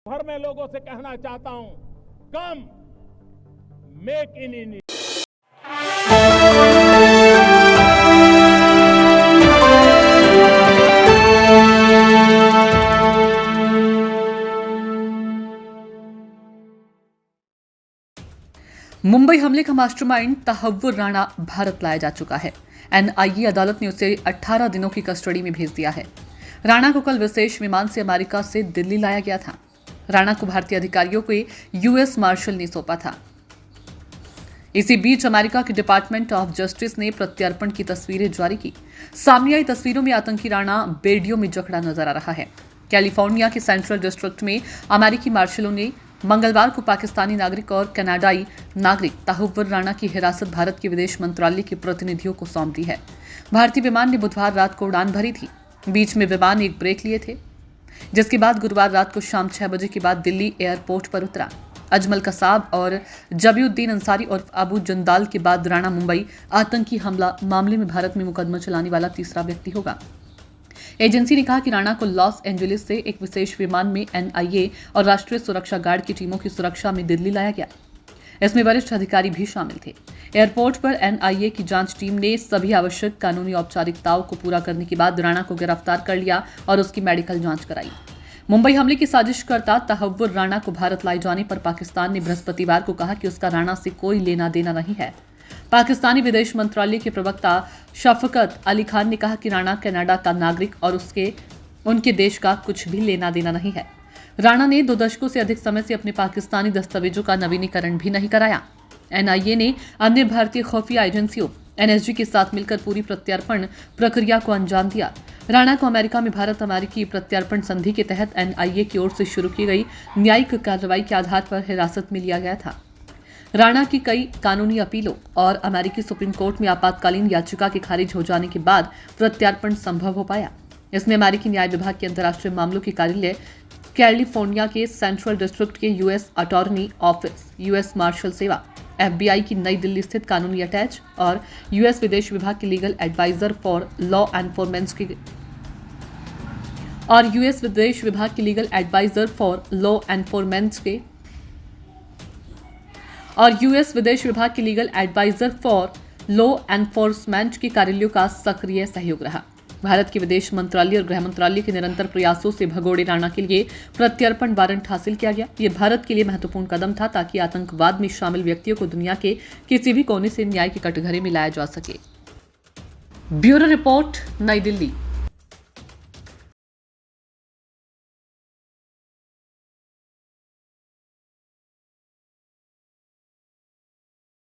भर में लोगों से कहना चाहता हूं, कम मेक इन इंडिया। मुंबई हमले का मास्टरमाइंड तहव्वुर राणा भारत लाया जा चुका है। एनआईए अदालत ने उसे 18 दिनों की कस्टडी में भेज दिया है। राणा को कल विशेष विमान से अमेरिका से दिल्ली लाया गया था। राणा को भारतीय अधिकारियों को यूएस मार्शल ने सौंपा था। इसी बीच अमेरिका के डिपार्टमेंट ऑफ जस्टिस ने प्रत्यर्पण की तस्वीरें जारी की। सामने आई तस्वीरों में आतंकी राणा बेड़ियों में जकड़ा नजर आ रहा है। कैलिफोर्निया के सेंट्रल डिस्ट्रिक्ट में अमेरिकी मार्शलों ने मंगलवार को पाकिस्तानी नागरिक और कनाडाई नागरिक तहव्वुर राणा की हिरासत भारत के विदेश मंत्रालय के प्रतिनिधियों को सौंप दी है। भारतीय विमान ने बुधवार रात को उड़ान भरी थी। बीच में विमान एक ब्रेक लिए थे, जिसके बाद गुरुवार रात को शाम 6 बजे के बाद दिल्ली एयरपोर्ट पर उतरा। अजमल कसाब और जबीउद्दीन अंसारी और अबू जंदाल के बाद राणा मुंबई आतंकी हमला मामले में भारत में मुकदमा चलाने वाला तीसरा व्यक्ति होगा। एजेंसी ने कहा कि राणा को लॉस एंजलिस से एक विशेष विमान में एनआईए और राष्ट्रीय सुरक्षा गार्ड की टीमों की सुरक्षा में दिल्ली लाया गया। इसमें वरिष्ठ अधिकारी भी शामिल थे। एयरपोर्ट पर एनआईए की जांच टीम ने सभी आवश्यक कानूनी औपचारिकताओं को पूरा करने के बाद राणा को गिरफ्तार कर लिया और उसकी मेडिकल जांच कराई। मुंबई हमले की साजिशकर्ता तहव्वुर राणा को भारत लाए जाने पर पाकिस्तान ने बृहस्पतिवार को कहा कि उसका राणा से कोई लेना देना नहीं है। पाकिस्तानी विदेश मंत्रालय के प्रवक्ता शफकत अली खान ने कहा कि राणा कनाडा का नागरिक और उनके देश का कुछ भी लेना देना नहीं है। राणा ने 2 दशकों से अधिक समय से अपने पाकिस्तानी दस्तावेजों का नवीनीकरण भी नहीं कराया। एनआईए ने अन्य भारतीय खुफिया एजेंसियों एनएसजी के साथ मिलकर पूरी प्रत्यर्पण प्रक्रिया को अंजाम दिया। राणा को अमेरिका में भारत अमेरिकी प्रत्यर्पण संधि के तहत एनआईए की ओर से शुरू की गई न्यायिक कार्रवाई के आधार पर हिरासत में लिया गया था। राणा की कई कानूनी अपीलों और अमेरिकी सुप्रीम कोर्ट में आपातकालीन याचिका के खारिज हो जाने के बाद प्रत्यार्पण संभव हो पाया। इसमें अमेरिकी न्याय विभाग के अंतर्राष्ट्रीय मामलों के कार्यालय, कैलिफोर्निया के सेंट्रल डिस्ट्रिक्ट के US attorney office, US marshal सेवा, एफबीआई की नई दिल्ली स्थित कानूनी अटैच और यूएस विदेश विभाग के legal adviser for law enforcement के कार्यालयों का सक्रिय सहयोग रहा। भारत के विदेश मंत्रालय और गृह मंत्रालय के निरंतर प्रयासों से भगोड़े राणा के लिए प्रत्यर्पण वारंट हासिल किया गया। ये भारत के लिए महत्वपूर्ण कदम था ताकि आतंकवाद में शामिल व्यक्तियों को दुनिया के किसी भी कोने से न्याय के कटघरे में लाया जा सके। ब्यूरो रिपोर्ट, नई दिल्ली।